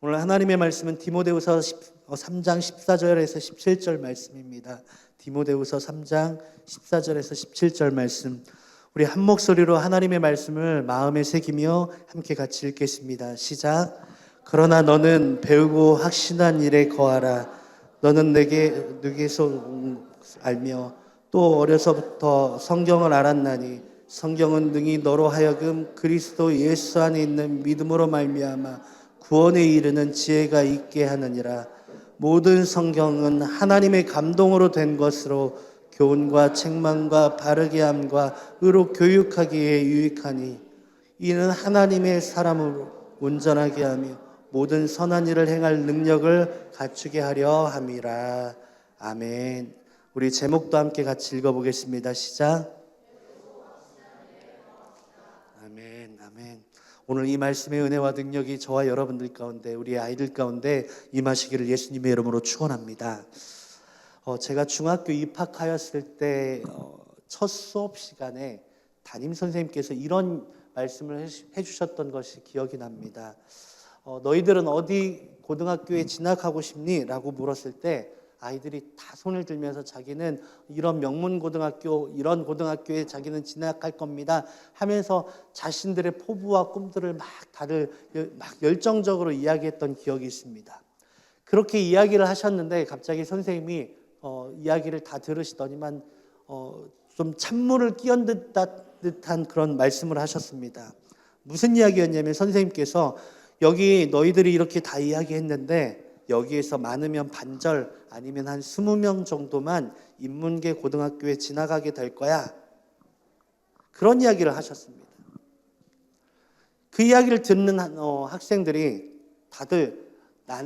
오늘 하나님의 말씀은 디모데후서 3장 14절에서 17절 말씀입니다. 디모데후서 3장 14절에서 17절 말씀, 우리 한 목소리로 하나님의 말씀을 마음에 새기며 함께 같이 읽겠습니다. 시작. 그러나 너는 배우고 확신한 일에 거하라. 너는 내게서 알며 또 어려서부터 성경을 알았나니 성경은 능히 너로 하여금 그리스도 예수 안에 있는 믿음으로 말미암아 구원에 이르는 지혜가 있게 하느니라. 모든 성경은 하나님의 감동으로 된 것으로 교훈과 책망과 바르게 함과 의로 교육하기에 유익하니 이는 하나님의 사람을 온전하게 하며 모든 선한 일을 행할 능력을 갖추게 하려 함이라. 아멘. 우리 제목도 함께 같이 읽어보겠습니다. 시작. 아멘, 아멘. 오늘 이 말씀의 은혜와 능력이 저와 여러분들 가운데, 우리 아이들 가운데 임하시기를 예수님의 이름으로 축원합니다. 제가 중학교 입학하였을 때 첫 수업 시간에 담임 선생님께서 이런 말씀을 해주셨던 것이 기억이 납니다. 너희들은 어디 고등학교에 진학하고 싶니? 라고 물었을 때 아이들이 다 손을 들면서 자기는 이런 명문 고등학교, 이런 고등학교에 자기는 진학할 겁니다 하면서 자신들의 포부와 꿈들을 다들 열정적으로 이야기했던 기억이 있습니다. 그렇게 이야기를 하셨는데 갑자기 선생님이 이야기를 다 들으시더니만 좀 찬물을 끼얹은 듯한 그런 말씀을 하셨습니다. 무슨 이야기였냐면 선생님께서 여기 너희들이 이렇게 다 이야기했는데 여기에서 많으면 반절 아니면 한 20명 정도만 인문계 고등학교에 진학하게 될 거야. 그런 이야기를 하셨습니다. 그 이야기를 듣는 학생들이 다들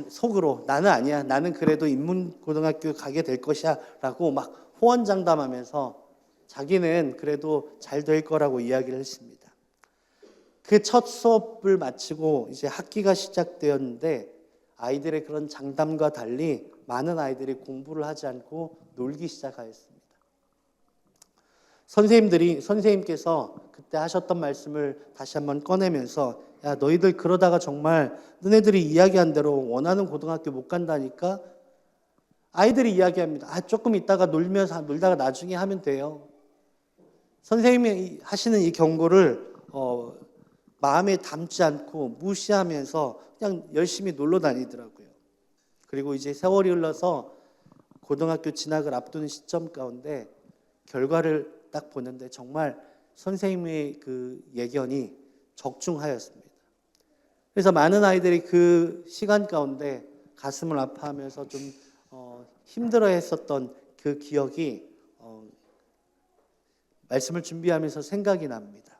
속으로 나는 아니야. 나는 그래도 인문고등학교 가게 될 것이야 라고 막 호언장담하면서 자기는 그래도 잘 될 거라고 이야기를 했습니다. 그 첫 수업을 마치고 이제 학기가 시작되었는데 아이들의 그런 장담과 달리 많은 아이들이 공부를 하지 않고 놀기 시작하였습니다. 선생님께서 그때 하셨던 말씀을 다시 한번 꺼내면서 야, 너희들 그러다가 정말 너네들이 이야기한 대로 원하는 고등학교 못 간다니까? 아이들이 이야기합니다. 조금 있다가 놀다가 나중에 하면 돼요. 선생님이 하시는 이 경고를 마음에 담지 않고 무시하면서 그냥 열심히 놀러 다니더라고요. 그리고 이제 세월이 흘러서 고등학교 진학을 앞두는 시점 가운데 결과를 딱 보는데 정말 선생님의 그 예견이 적중하였습니다. 그래서 많은 아이들이 그 시간 가운데 가슴을 아파하면서 좀 힘들어했었던 그 기억이 말씀을 준비하면서 생각이 납니다.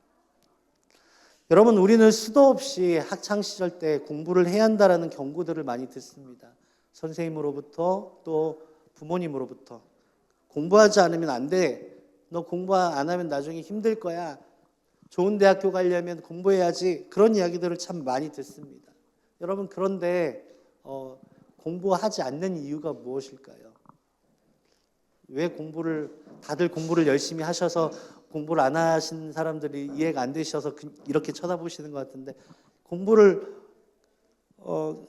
여러분, 우리는 수도 없이 학창시절 때 공부를 해야 한다라는 경고들을 많이 듣습니다. 선생님으로부터 또 부모님으로부터. 공부하지 않으면 안 돼. 너 공부 안 하면 나중에 힘들 거야. 좋은 대학교 가려면 공부해야지. 그런 이야기들을 참 많이 듣습니다. 여러분, 그런데 공부하지 않는 이유가 무엇일까요? 왜 다들 공부를 열심히 하셔서 공부를 안 하신 사람들이 이해가 안 되셔서 이렇게 쳐다보시는 것 같은데, 공부를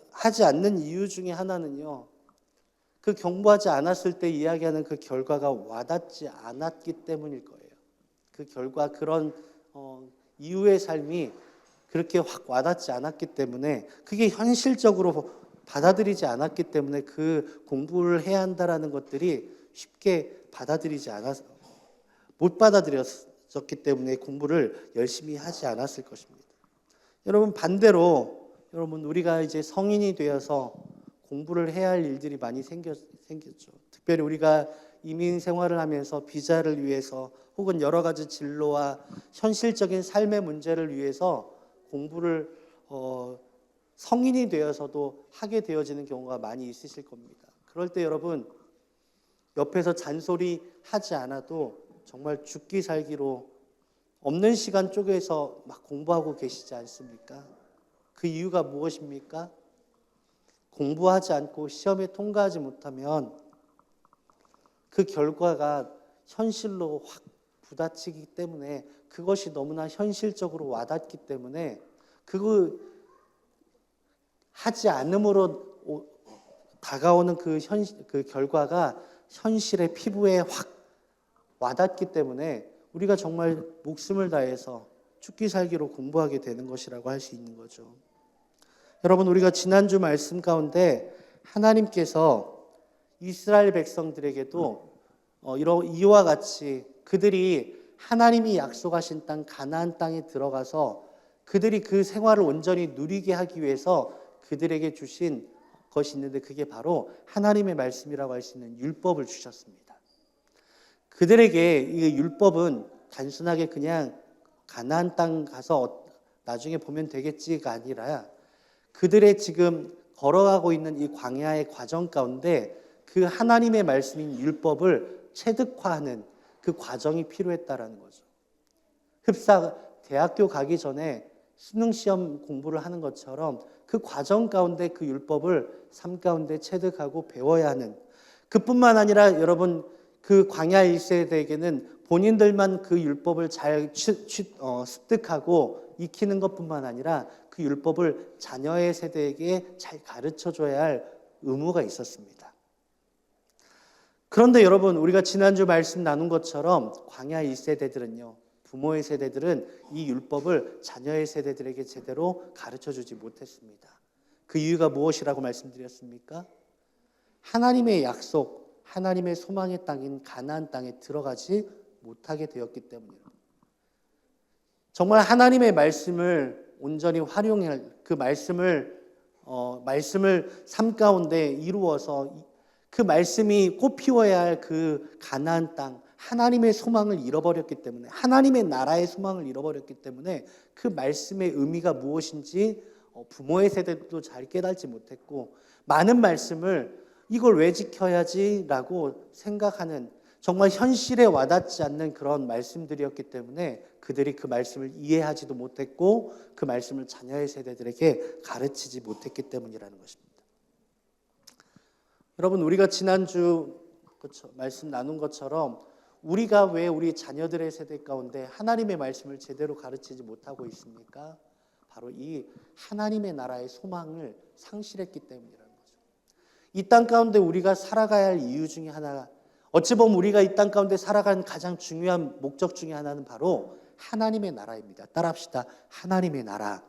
하지 않는 이유 중에 하나는요, 그 공부하지 않았을 때 이야기하는 그 결과가 와닿지 않았기 때문일 거예요. 그 결과, 그런 이후의 삶이 그렇게 확 와닿지 않았기 때문에, 그게 현실적으로 받아들이지 않았기 때문에 그 공부를 해야 한다라는 것들이 쉽게 못 받아들였기 때문에 공부를 열심히 하지 않았을 것입니다. 여러분, 반대로 우리가 이제 성인이 되어서 공부를 해야 할 일들이 많이 생겼죠. 특별히 우리가 이민 생활을 하면서 비자를 위해서 혹은 여러 가지 진로와 현실적인 삶의 문제를 위해서 공부를 성인이 되어서도 하게 되어지는 경우가 많이 있으실 겁니다. 그럴 때 여러분, 옆에서 잔소리 하지 않아도 정말 죽기 살기로 없는 시간 쪼개서 막 공부하고 계시지 않습니까? 그 이유가 무엇입니까? 공부하지 않고 시험에 통과하지 못하면 그 결과가 현실로 확 부딪히기 때문에, 그것이 너무나 현실적으로 와닿기 때문에 하지 않음으로 다가오는 그 결과가 현실의 피부에 확 와닿기 때문에 우리가 정말 목숨을 다해서 죽기 살기로 공부하게 되는 것이라고 할 수 있는 거죠. 여러분, 우리가 지난주 말씀 가운데 하나님께서 이스라엘 백성들에게도 이와 같이 그들이 하나님이 약속하신 땅 가나안 땅에 들어가서 그들이 그 생활을 온전히 누리게 하기 위해서 그들에게 주신 것이 있는데, 그게 바로 하나님의 말씀이라고 할 수 있는 율법을 주셨습니다. 그들에게 이 율법은 단순하게 그냥 가나안 땅 가서 나중에 보면 되겠지가 아니라 그들의 지금 걸어가고 있는 이 광야의 과정 가운데 그 하나님의 말씀인 율법을 체득화하는 그 과정이 필요했다라는 거죠. 대학교 가기 전에 수능시험 공부를 하는 것처럼 그 과정 가운데 그 율법을 삶 가운데 체득하고 배워야 하는, 그뿐만 아니라 여러분, 그 광야 1세대에게는 본인들만 그 율법을 잘 습득하고 익히는 것뿐만 아니라 그 율법을 자녀의 세대에게 잘 가르쳐줘야 할 의무가 있었습니다. 그런데 여러분, 우리가 지난주 말씀 나눈 것처럼 광야 1세대들은요, 부모의 세대들은 이 율법을 자녀의 세대들에게 제대로 가르쳐주지 못했습니다. 그 이유가 무엇이라고 말씀드렸습니까? 하나님의 약속, 하나님의 소망의 땅인 가나안 땅에 들어가지 못하게 되었기 때문입니다. 정말 하나님의 말씀을 온전히 활용할, 그 말씀을 삶 가운데 이루어서 그 말씀이 꽃피워야 할 그 가나안 땅, 하나님의 소망을 잃어버렸기 때문에, 하나님의 나라의 소망을 잃어버렸기 때문에 그 말씀의 의미가 무엇인지 부모의 세대도 잘 깨닫지 못했고, 많은 말씀을 이걸 왜 지켜야지라고 생각하는, 정말 현실에 와닿지 않는 그런 말씀들이었기 때문에 그들이 그 말씀을 이해하지도 못했고 그 말씀을 자녀의 세대들에게 가르치지 못했기 때문이라는 것입니다. 여러분, 우리가 지난주 말씀 나눈 것처럼 우리가 왜 우리 자녀들의 세대 가운데 하나님의 말씀을 제대로 가르치지 못하고 있습니까? 바로 이 하나님의 나라의 소망을 상실했기 때문이라는 거죠. 이 땅 가운데 우리가 살아가야 할 이유 중에 하나가, 어찌 보면 우리가 이 땅 가운데 살아가는 가장 중요한 목적 중에 하나는 바로 하나님의 나라입니다. 따라합시다. 하나님의 나라.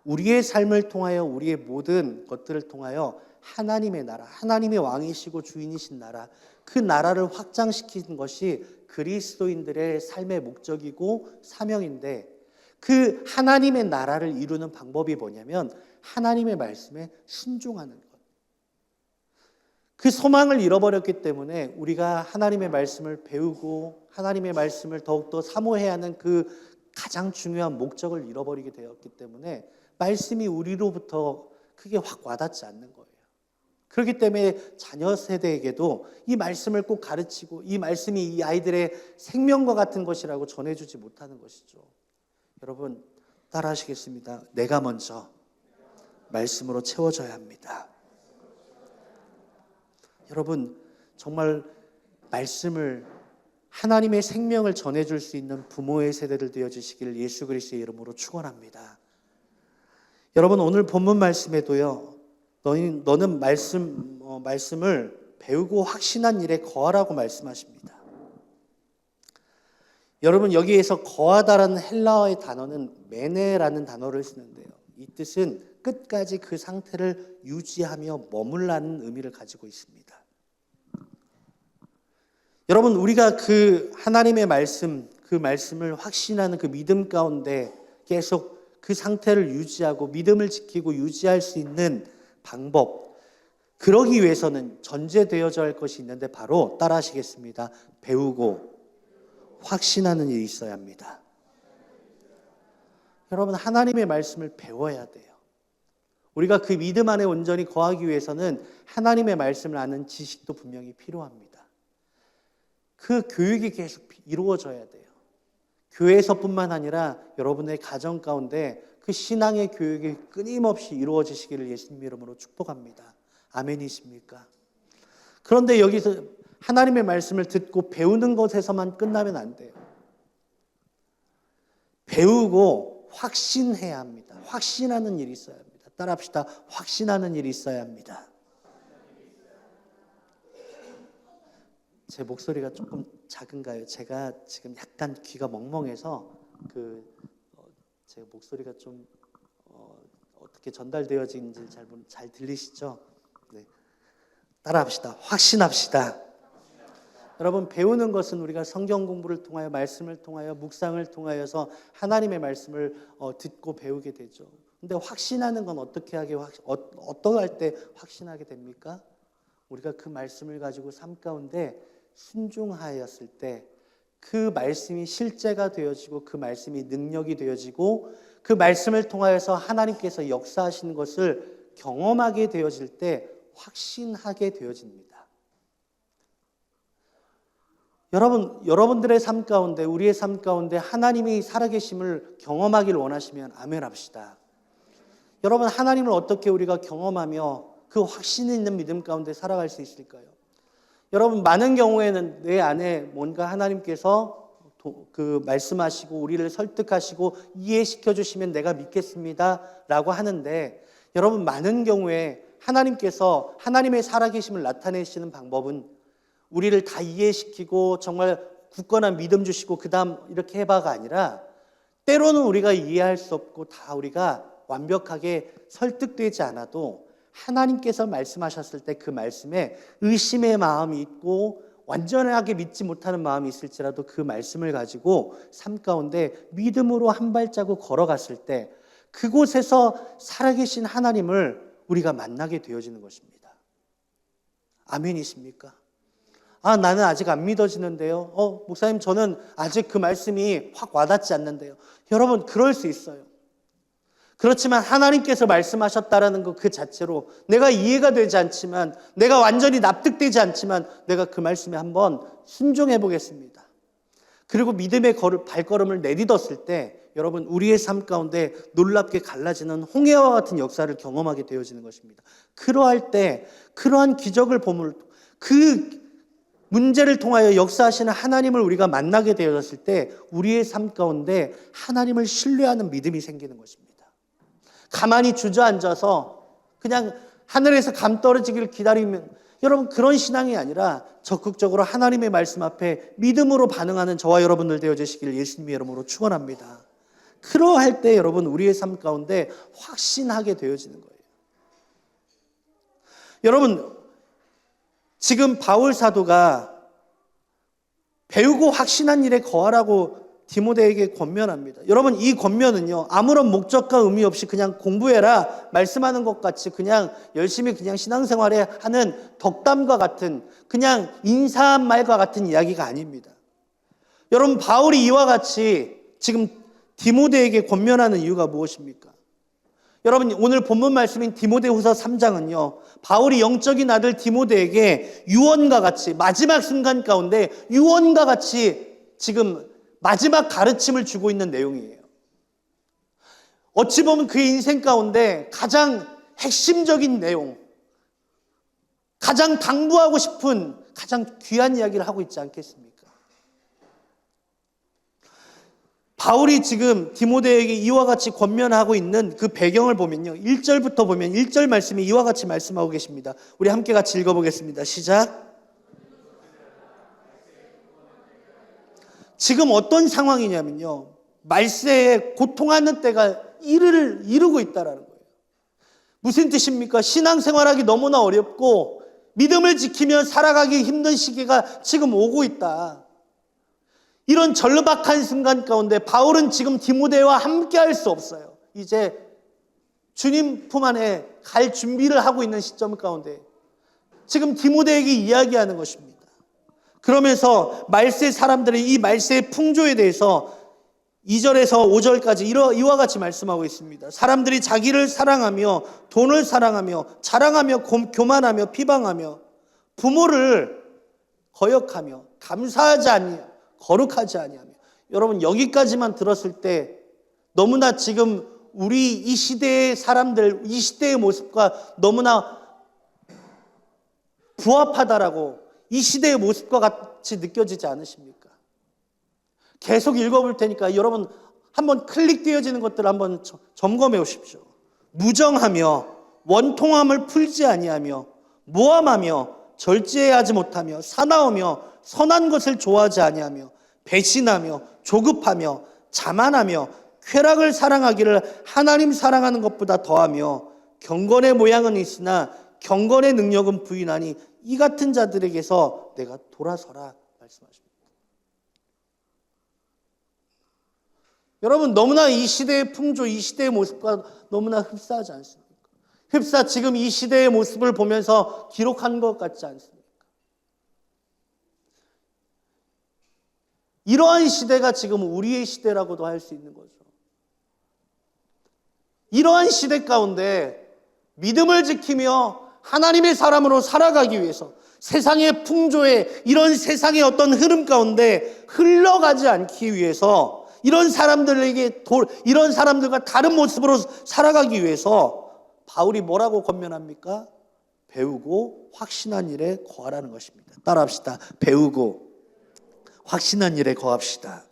우리의 삶을 통하여, 우리의 모든 것들을 통하여 하나님의 나라, 하나님의 왕이시고 주인이신 나라, 그 나라를 확장시키는 것이 그리스도인들의 삶의 목적이고 사명인데, 그 하나님의 나라를 이루는 방법이 뭐냐면 하나님의 말씀에 순종하는 것. 그 소망을 잃어버렸기 때문에 우리가 하나님의 말씀을 배우고 하나님의 말씀을 더욱더 사모해야 하는 그 가장 중요한 목적을 잃어버리게 되었기 때문에 말씀이 우리로부터 크게 확 와닿지 않는 거예요. 그렇기 때문에 자녀 세대에게도 이 말씀을 꼭 가르치고 이 말씀이 이 아이들의 생명과 같은 것이라고 전해주지 못하는 것이죠. 여러분, 따라하시겠습니다. 내가 먼저 말씀으로 채워져야 합니다. 여러분, 정말 말씀을, 하나님의 생명을 전해줄 수 있는 부모의 세대들 되어주시기를 예수 그리스도의 이름으로 축원합니다. 여러분, 오늘 본문 말씀에도요, 너는 말씀을 배우고 확신한 일에 거하라고 말씀하십니다. 여러분, 여기에서 거하다라는 헬라어의 단어는 메네라는 단어를 쓰는데요, 이 뜻은 끝까지 그 상태를 유지하며 머물라는 의미를 가지고 있습니다. 여러분, 우리가 그 하나님의 말씀, 그 말씀을 확신하는 그 믿음 가운데 계속 그 상태를 유지하고 믿음을 지키고 유지할 수 있는 방법, 그러기 위해서는 전제되어져 할 것이 있는데 바로 따라하시겠습니다. 배우고 확신하는 일이 있어야 합니다. 여러분, 하나님의 말씀을 배워야 돼요. 우리가 그 믿음 안에 온전히 거하기 위해서는 하나님의 말씀을 아는 지식도 분명히 필요합니다. 그 교육이 계속 이루어져야 돼요. 교회에서뿐만 아니라 여러분의 가정 가운데 그 신앙의 교육이 끊임없이 이루어지시기를 예수님 이름으로 축복합니다. 아멘이십니까? 그런데 여기서 하나님의 말씀을 듣고 배우는 것에서만 끝나면 안 돼요. 배우고 확신해야 합니다. 확신하는 일이 있어야 합니다. 따라합시다. 확신하는 일이 있어야 합니다. 제 목소리가 조금 작은가요? 제가 지금 약간 귀가 멍멍해서 제 목소리가 좀 어떻게 전달되어지는지 잘 들리시죠? 네. 따라합시다. 확신합시다. 여러분, 배우는 것은 우리가 성경 공부를 통하여, 말씀을 통하여, 묵상을 통하여서 하나님의 말씀을 듣고 배우게 되죠. 근데 확신하는 건 어떠할 때 확신하게 됩니까? 우리가 그 말씀을 가지고 삶 가운데 순종하였을 때 그 말씀이 실제가 되어지고 그 말씀이 능력이 되어지고 그 말씀을 통하여서 하나님께서 역사하시는 것을 경험하게 되어질 때 확신하게 되어집니다. 여러분들의 삶 가운데, 우리의 삶 가운데 하나님이 살아계심을 경험하기를 원하시면 아멘 합시다. 여러분, 하나님을 어떻게 우리가 경험하며 그 확신 있는 믿음 가운데 살아갈 수 있을까요? 여러분, 많은 경우에는 내 안에 뭔가 하나님께서 말씀하시고 우리를 설득하시고 이해시켜 주시면 내가 믿겠습니다 라고 하는데, 여러분, 많은 경우에 하나님께서 하나님의 살아계심을 나타내시는 방법은 우리를 다 이해시키고 정말 굳건한 믿음 주시고 그 다음 이렇게 해봐가 아니라, 때로는 우리가 이해할 수 없고 다 우리가 완벽하게 설득되지 않아도 하나님께서 말씀하셨을 때 그 말씀에 의심의 마음이 있고 완전하게 믿지 못하는 마음이 있을지라도 그 말씀을 가지고 삶 가운데 믿음으로 한 발자국 걸어갔을 때 그곳에서 살아계신 하나님을 우리가 만나게 되어지는 것입니다. 아멘이십니까? 나는 아직 안 믿어지는데요. 목사님, 저는 아직 그 말씀이 확 와닿지 않는데요. 여러분, 그럴 수 있어요. 그렇지만 하나님께서 말씀하셨다라는 것 그 자체로 내가 이해가 되지 않지만, 내가 완전히 납득되지 않지만 내가 그 말씀에 한번 순종해 보겠습니다. 그리고 믿음의 발걸음을 내딛었을 때 여러분, 우리의 삶 가운데 놀랍게 갈라지는 홍해와 같은 역사를 경험하게 되어지는 것입니다. 그러할 때 그러한 기적을 보물, 그 문제를 통하여 역사하시는 하나님을 우리가 만나게 되어졌을 때 우리의 삶 가운데 하나님을 신뢰하는 믿음이 생기는 것입니다. 가만히 주저앉아서 그냥 하늘에서 감 떨어지기를 기다리면, 여러분, 그런 신앙이 아니라 적극적으로 하나님의 말씀 앞에 믿음으로 반응하는 저와 여러분들 되어주시기를 예수님의 이름으로 축원합니다. 그러할 때 여러분, 우리의 삶 가운데 확신하게 되어지는 거예요. 여러분, 지금 바울 사도가 배우고 확신한 일에 거하라고 디모데에게 권면합니다. 여러분, 이 권면은요, 아무런 목적과 의미 없이 그냥 공부해라 말씀하는 것 같이 그냥 열심히 그냥 신앙생활에 하는 덕담과 같은, 그냥 인사한 말과 같은 이야기가 아닙니다. 여러분, 바울이 이와 같이 지금 디모데에게 권면하는 이유가 무엇입니까? 여러분, 오늘 본문 말씀인 디모데후서 3장은요, 바울이 영적인 아들 디모데에게 유언과 같이, 마지막 순간 가운데 유언과 같이 지금 마지막 가르침을 주고 있는 내용이에요. 어찌 보면 그의 인생 가운데 가장 핵심적인 내용, 가장 당부하고 싶은 가장 귀한 이야기를 하고 있지 않겠습니까? 바울이 지금 디모데에게 이와 같이 권면하고 있는 그 배경을 보면요, 1절부터 보면 1절 말씀이 이와 같이 말씀하고 계십니다. 우리 함께 같이 읽어보겠습니다. 시작. 지금 어떤 상황이냐면요, 말세에 고통하는 때가 이르고 있다라는 거예요. 무슨 뜻입니까? 신앙생활하기 너무나 어렵고 믿음을 지키며 살아가기 힘든 시기가 지금 오고 있다. 이런 절박한 순간 가운데 바울은 지금 디모데와 함께 할 수 없어요. 이제 주님 품 안에 갈 준비를 하고 있는 시점 가운데 지금 디모데에게 이야기하는 것입니다. 그러면서 말세 사람들의 이 말세의 풍조에 대해서 2절에서 5절까지 이와 같이 말씀하고 있습니다. 사람들이 자기를 사랑하며 돈을 사랑하며 자랑하며 교만하며 비방하며 부모를 거역하며 감사하지 아니하며 거룩하지 아니하며. 여러분, 여기까지만 들었을 때 너무나 지금 우리 이 시대의 사람들, 이 시대의 모습과 너무나 부합하다라고, 이 시대의 모습과 같이 느껴지지 않으십니까? 계속 읽어볼 테니까 여러분 한번 클릭되어지는 것들을 한번 점검해 오십시오. 무정하며 원통함을 풀지 아니하며 모함하며 절제하지 못하며 사나우며 선한 것을 좋아하지 아니하며 배신하며 조급하며 자만하며 쾌락을 사랑하기를 하나님 사랑하는 것보다 더하며 경건의 모양은 있으나 경건의 능력은 부인하니 이 같은 자들에게서 내가 돌아서라 말씀하십니다. 여러분, 너무나 이 시대의 풍조, 이 시대의 모습과 너무나 흡사하지 않습니까? 지금 이 시대의 모습을 보면서 기록한 것 같지 않습니까? 이러한 시대가 지금 우리의 시대라고도 할 수 있는 거죠. 이러한 시대 가운데 믿음을 지키며 하나님의 사람으로 살아가기 위해서 세상의 풍조에, 이런 세상의 어떤 흐름 가운데 흘러가지 않기 위해서 이런 사람들과 다른 모습으로 살아가기 위해서 바울이 뭐라고 권면합니까? 배우고 확신한 일에 거하라는 것입니다. 따라합시다. 배우고 확신한 일에 거합시다.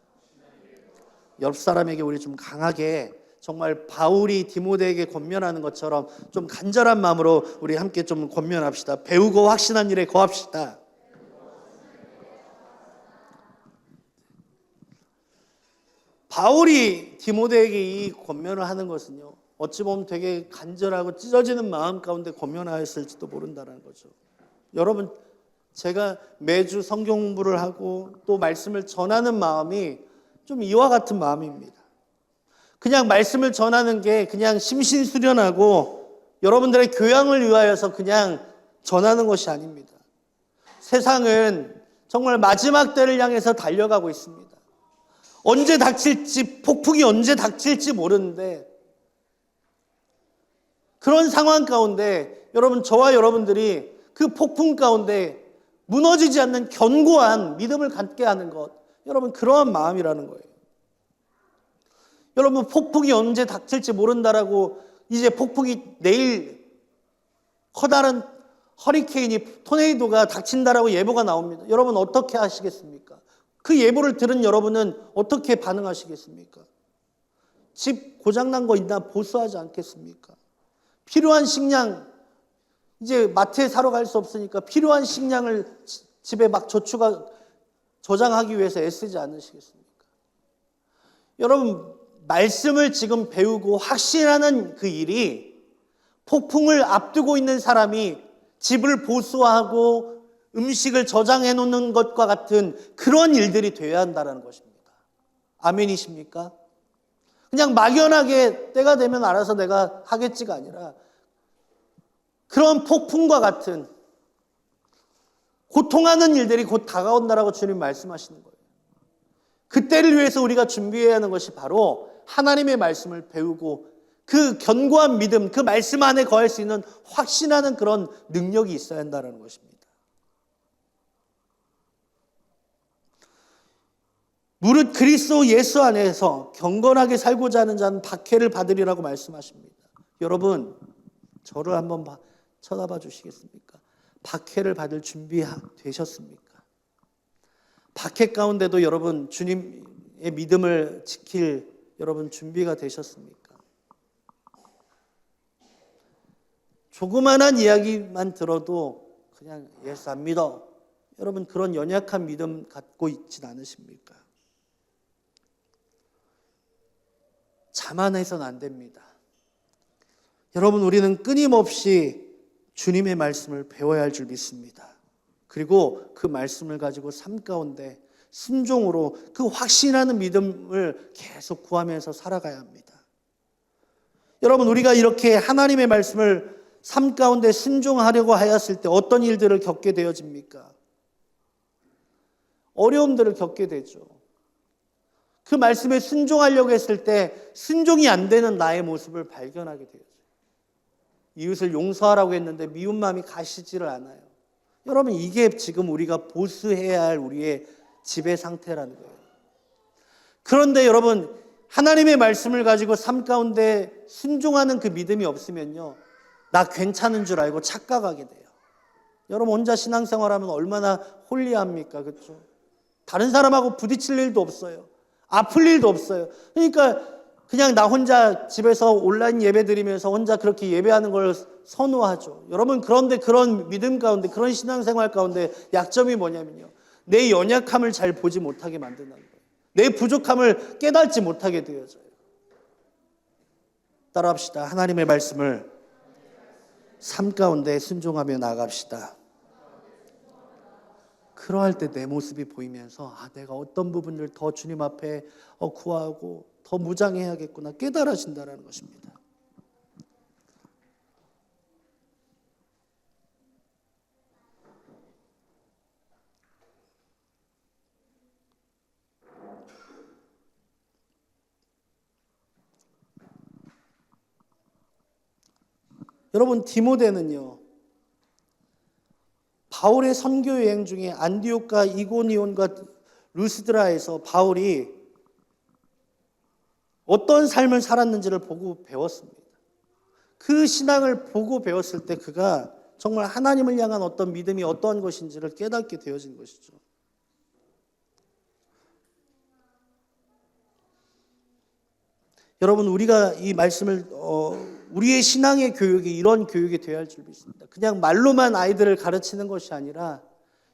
옆 사람에게 우리 좀 강하게, 정말 바울이 디모데에게 권면하는 것처럼 좀 간절한 마음으로 우리 함께 좀 권면합시다. 배우고 확신한 일에 거합시다. 바울이 디모데에게 이 권면을 하는 것은요, 어찌 보면 되게 간절하고 찢어지는 마음 가운데 권면하였을지도 모른다는 거죠. 여러분, 제가 매주 성경 공부를 하고 또 말씀을 전하는 마음이 좀 이와 같은 마음입니다. 그냥 말씀을 전하는 게 그냥 심신수련하고 여러분들의 교양을 위하여서 그냥 전하는 것이 아닙니다. 세상은 정말 마지막 때를 향해서 달려가고 있습니다. 언제 닥칠지, 폭풍이 언제 닥칠지 모르는데, 그런 상황 가운데 여러분, 저와 여러분들이 그 폭풍 가운데 무너지지 않는 견고한 믿음을 갖게 하는 것, 여러분, 그러한 마음이라는 거예요. 여러분, 폭풍이 언제 닥칠지 모른다라고, 이제 폭풍이 내일 커다란 허리케인이, 토네이도가 닥친다라고 예보가 나옵니다. 여러분, 어떻게 하시겠습니까? 그 예보를 들은 여러분은 어떻게 반응하시겠습니까? 집 고장난 거 있나 보수하지 않겠습니까? 필요한 식량, 이제 마트에 사러 갈 수 없으니까 필요한 식량을 집에 막 저장하기 위해서 애쓰지 않으시겠습니까? 여러분, 말씀을 지금 배우고 확신하는 그 일이 폭풍을 앞두고 있는 사람이 집을 보수하고 음식을 저장해 놓는 것과 같은 그런 일들이 되어야 한다는 것입니다. 아멘이십니까? 그냥 막연하게 때가 되면 알아서 내가 하겠지가 아니라 그런 폭풍과 같은 고통하는 일들이 곧 다가온다라고 주님 말씀하시는 거예요. 그때를 위해서 우리가 준비해야 하는 것이 바로 하나님의 말씀을 배우고 그 견고한 믿음, 그 말씀 안에 거할 수 있는 확신하는 그런 능력이 있어야 한다는 것입니다. 무릇 그리스도 예수 안에서 경건하게 살고자 하는 자는 박해를 받으리라고 말씀하십니다. 여러분, 저를 한번 쳐다봐 주시겠습니까? 박해를 받을 준비 되셨습니까? 박해 가운데도 여러분, 주님의 믿음을 지킬 여러분 준비가 되셨습니까? 조그만한 이야기만 들어도 그냥 예수 안 믿어, 여러분, 그런 연약한 믿음 갖고 있진 않으십니까? 자만해서는 안 됩니다. 여러분, 우리는 끊임없이 주님의 말씀을 배워야 할 줄 믿습니다. 그리고 그 말씀을 가지고 삶 가운데 순종으로 그 확신하는 믿음을 계속 구하면서 살아가야 합니다. 여러분, 우리가 이렇게 하나님의 말씀을 삶 가운데 순종하려고 하였을 때 어떤 일들을 겪게 되어집니까? 어려움들을 겪게 되죠. 그 말씀에 순종하려고 했을 때 순종이 안 되는 나의 모습을 발견하게 되죠. 이웃을 용서하라고 했는데 미운 마음이 가시지를 않아요. 여러분, 이게 지금 우리가 보수해야 할 우리의 지배 상태라는 거예요. 그런데 여러분, 하나님의 말씀을 가지고 삶 가운데 순종하는 그 믿음이 없으면요, 나 괜찮은 줄 알고 착각하게 돼요. 여러분, 혼자 신앙생활하면 얼마나 홀리합니까? 그렇죠? 다른 사람하고 부딪힐 일도 없어요. 아플 일도 없어요. 그러니까 그냥 나 혼자 집에서 온라인 예배 드리면서 혼자 그렇게 예배하는 걸 선호하죠. 여러분, 그런데 그런 믿음 가운데, 그런 신앙생활 가운데 약점이 뭐냐면요, 내 연약함을 잘 보지 못하게 만든다는 거예요. 내 부족함을 깨닫지 못하게 되어져요. 따라합시다. 하나님의 말씀을 삶 가운데 순종하며 나아갑시다. 그러할 때 내 모습이 보이면서 내가 어떤 부분을 더 주님 앞에 구하고 더 무장해야겠구나 깨달아진다는 것입니다. 여러분, 디모데는요, 바울의 선교 여행 중에 안디옥과 이고니온과 루스드라에서 바울이 어떤 삶을 살았는지를 보고 배웠습니다. 그 신앙을 보고 배웠을 때 그가 정말 하나님을 향한 어떤 믿음이 어떠한 것인지를 깨닫게 되어진 것이죠. 여러분, 우리가 이 말씀을 우리의 신앙의 교육이 이런 교육이 되어야 할 줄 믿습니다. 그냥 말로만 아이들을 가르치는 것이 아니라,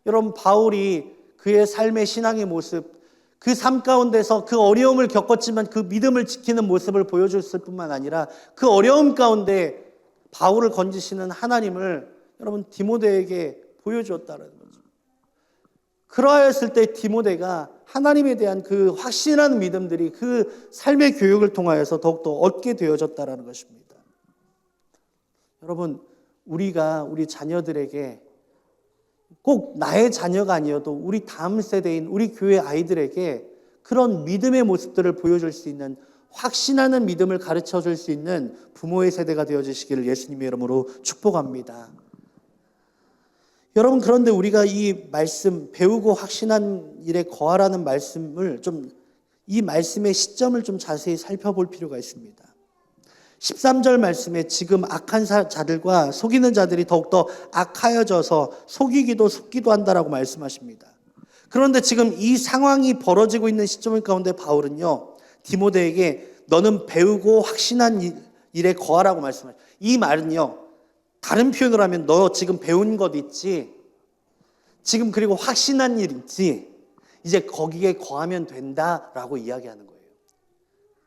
여러분, 바울이 그의 삶의 신앙의 모습, 그 삶 가운데서 그 어려움을 겪었지만 그 믿음을 지키는 모습을 보여줬을 뿐만 아니라 그 어려움 가운데 바울을 건지시는 하나님을 여러분 디모데에게 보여주었다는 거죠. 그러하였을 때 디모데가 하나님에 대한 그 확신한 믿음들이 그 삶의 교육을 통하여서 더욱더 얻게 되어졌다는 것입니다. 여러분, 우리가 우리 자녀들에게 꼭 나의 자녀가 아니어도 우리 다음 세대인 우리 교회 아이들에게 그런 믿음의 모습들을 보여줄 수 있는, 확신하는 믿음을 가르쳐 줄 수 있는 부모의 세대가 되어주시기를 예수님의 이름으로 축복합니다. 여러분, 그런데 우리가 이 말씀, 배우고 확신한 일에 거하라는 말씀을 이 말씀의 시점을 좀 자세히 살펴볼 필요가 있습니다. 13절 말씀에 지금 악한 자들과 속이는 자들이 더욱더 악하여져서 속이기도 속기도 한다라고 말씀하십니다. 그런데 지금 이 상황이 벌어지고 있는 시점 가운데 바울은요, 디모데에게 너는 배우고 확신한 일에 거하라고 말씀하십니다. 이 말은요, 다른 표현을 하면 너 지금 배운 것 있지, 지금 그리고 확신한 일 있지, 이제 거기에 거하면 된다라고 이야기하는 거예요.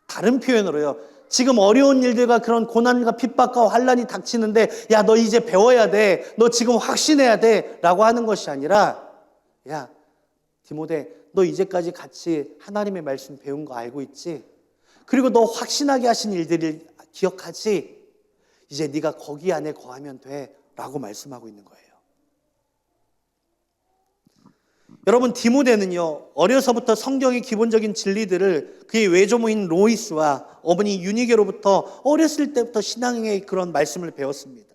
다른 표현으로요, 지금 어려운 일들과 그런 고난과 핍박과 환난이 닥치는데 야, 너 이제 배워야 돼, 너 지금 확신해야 돼 라고 하는 것이 아니라, 야 디모데, 너 이제까지 같이 하나님의 말씀 배운 거 알고 있지? 그리고 너 확신하게 하신 일들을 기억하지? 이제 네가 거기 안에 거하면 돼 라고 말씀하고 있는 거예요. 여러분, 디모데는요, 어려서부터 성경의 기본적인 진리들을 그의 외조모인 로이스와 어머니 유니게로부터 어렸을 때부터 신앙의 그런 말씀을 배웠습니다.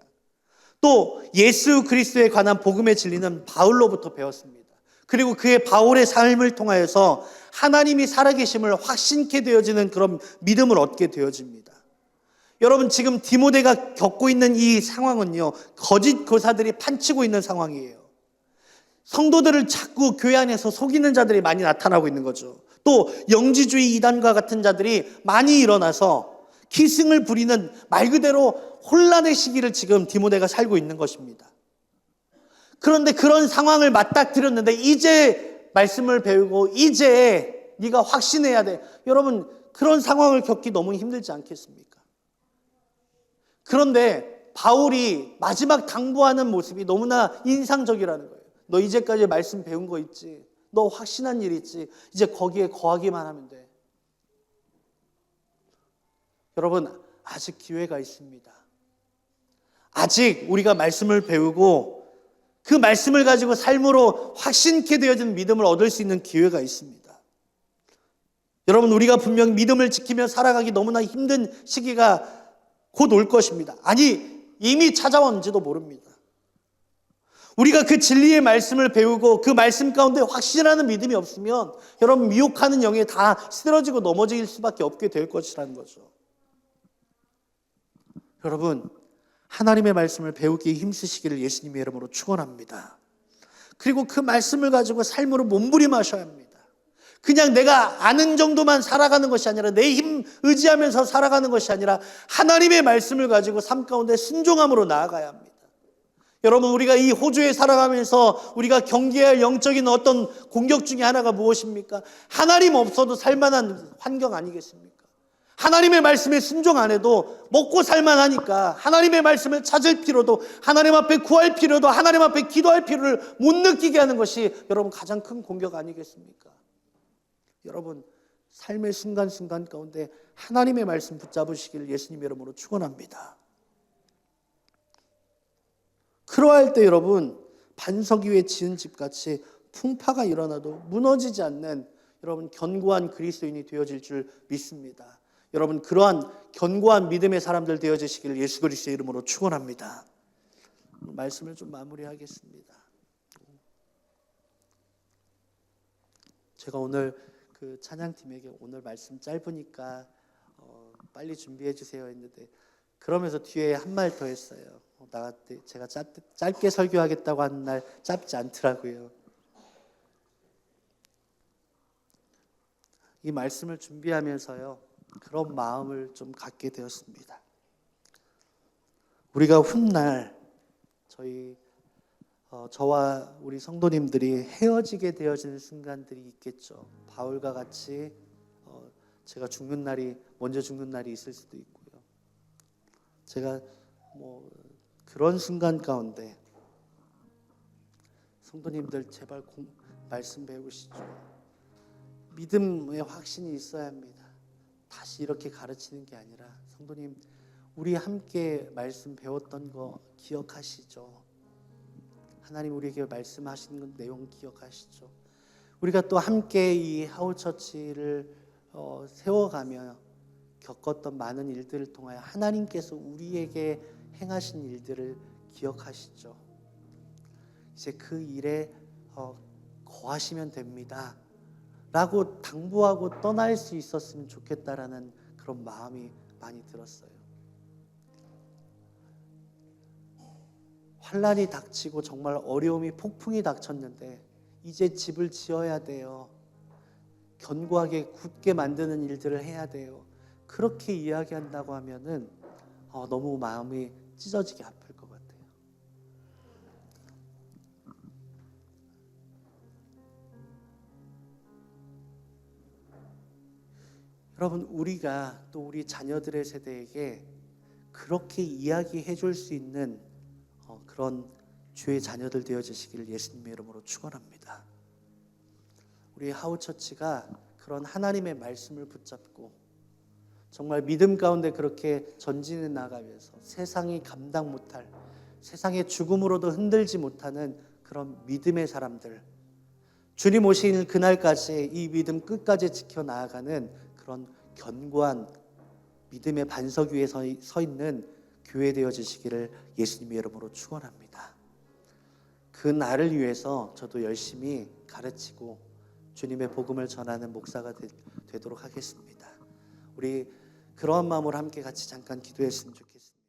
또 예수 그리스도에 관한 복음의 진리는 바울로부터 배웠습니다. 그리고 그의 바울의 삶을 통하여서 하나님이 살아계심을 확신케 되어지는 그런 믿음을 얻게 되어집니다. 여러분, 지금 디모데가 겪고 있는 이 상황은요, 거짓 교사들이 판치고 있는 상황이에요. 성도들을 자꾸 교회 안에서 속이는 자들이 많이 나타나고 있는 거죠. 또 영지주의 이단과 같은 자들이 많이 일어나서 기승을 부리는, 말 그대로 혼란의 시기를 지금 디모데가 살고 있는 것입니다. 그런데 그런 상황을 맞닥뜨렸는데 이제 말씀을 배우고 이제 네가 확신해야 돼. 여러분, 그런 상황을 겪기 너무 힘들지 않겠습니까? 그런데 바울이 마지막 당부하는 모습이 너무나 인상적이라는 거예요. 너 이제까지 말씀 배운 거 있지? 너 확신한 일 있지? 이제 거기에 거하기만 하면 돼. 여러분, 아직 기회가 있습니다. 아직 우리가 말씀을 배우고 그 말씀을 가지고 삶으로 확신케 되어진 믿음을 얻을 수 있는 기회가 있습니다. 여러분, 우리가 분명 믿음을 지키며 살아가기 너무나 힘든 시기가 곧 올 것입니다. 아니, 이미 찾아왔는지도 모릅니다. 우리가 그 진리의 말씀을 배우고 그 말씀 가운데 확신하는 믿음이 없으면 여러분, 미혹하는 영에 다 쓰러지고 넘어질 수밖에 없게 될 것이라는 거죠. 여러분, 하나님의 말씀을 배우기에 힘쓰시기를 예수님의 이름으로 축원합니다. 그리고 그 말씀을 가지고 삶으로 몸부림하셔야 합니다. 그냥 내가 아는 정도만 살아가는 것이 아니라 내 힘 의지하면서 살아가는 것이 아니라 하나님의 말씀을 가지고 삶 가운데 순종함으로 나아가야 합니다. 여러분, 우리가 이 호주에 살아가면서 우리가 경계할 영적인 어떤 공격 중에 하나가 무엇입니까? 하나님 없어도 살만한 환경 아니겠습니까? 하나님의 말씀에 순종 안 해도 먹고 살만하니까 하나님의 말씀을 찾을 필요도, 하나님 앞에 구할 필요도, 하나님 앞에 기도할 필요를 못 느끼게 하는 것이 여러분 가장 큰 공격 아니겠습니까? 여러분, 삶의 순간순간 가운데 하나님의 말씀 붙잡으시기를 예수님 이름으로 축원합니다. 그러할 때 여러분, 반석 위에 지은 집같이 풍파가 일어나도 무너지지 않는 여러분 견고한 그리스도인이 되어질 줄 믿습니다. 여러분, 그러한 견고한 믿음의 사람들 되어지시기를 예수 그리스도의 이름으로 축원합니다. 말씀을 좀 마무리하겠습니다. 제가 오늘 그 찬양팀에게 오늘 말씀 짧으니까 빨리 준비해 주세요 했는데, 그러면서 뒤에 한 말 더 했어요. 제가 짧게 설교하겠다고 하는 날 짧지 않더라고요. 이 말씀을 준비하면서요, 그런 마음을 좀 갖게 되었습니다. 우리가 훗날 저와 우리 성도님들이 헤어지게 되어지는 순간들이 있겠죠. 바울과 같이 제가 먼저 죽는 날이 있을 수도 있고요. 제가 그런 순간 가운데 성도님들 제발 말씀 배우시죠. 믿음의 확신이 있어야 합니다. 다시 이렇게 가르치는 게 아니라, 성도님, 우리 함께 말씀 배웠던 거 기억하시죠? 하나님 우리에게 말씀하신 내용 기억하시죠? 우리가 또 함께 이 하우처치를 세워가며 겪었던 많은 일들을 통하여 하나님께서 우리에게 행하신 일들을 기억하시죠? 이제 그 일에 거하시면 됩니다 라고 당부하고 떠날 수 있었으면 좋겠다라는 그런 마음이 많이 들었어요. 환난이 닥치고 정말 어려움이 폭풍이 닥쳤는데 이제 집을 지어야 돼요. 견고하게 굳게 만드는 일들을 해야 돼요. 그렇게 이야기한다고 하면은 너무 마음이 찢어지게 아플 것 같아요. 여러분, 우리가 또 우리 자녀들의 세대에게 그렇게 이야기해 줄 수 있는 그런 주의 자녀들 되어지시기를 예수님의 이름으로 축원합니다. 우리 하우처치가 그런 하나님의 말씀을 붙잡고 정말 믿음 가운데 그렇게 전진해 나가면서 세상이 감당 못할, 세상의 죽음으로도 흔들지 못하는 그런 믿음의 사람들, 주님 오실 그날까지 이 믿음 끝까지 지켜나가는 그런 견고한 믿음의 반석 위에 서 있는 교회 되어지시기를 예수님의 이름으로 축원합니다. 그 날을 위해서 저도 열심히 가르치고 주님의 복음을 전하는 목사가 되도록 하겠습니다. 우리 그러한 마음으로 함께 같이 잠깐 기도했으면 좋겠습니다.